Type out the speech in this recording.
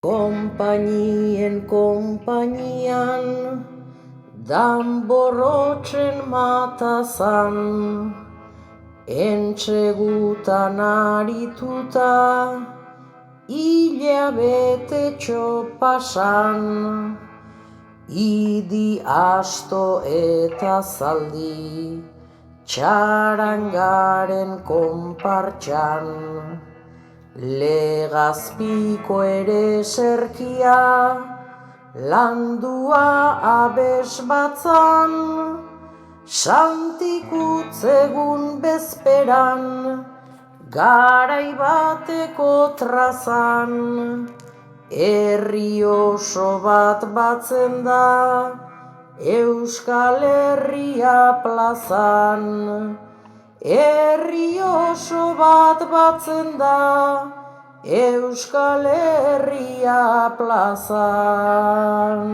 Konpainien konpainian, danborotzen matazan, entsegutan arituta, hilabetetxo pasan, idi asto eta zaldi, txarangaren konpartxan. Legazpiko ere serkia, landua abes batzan, santikutzegun bezperan, garai bateko trazan, herri oso bat batzen da, Euskal Herria plazan. Herri oso bat batzen da, Euskal Herria plazan.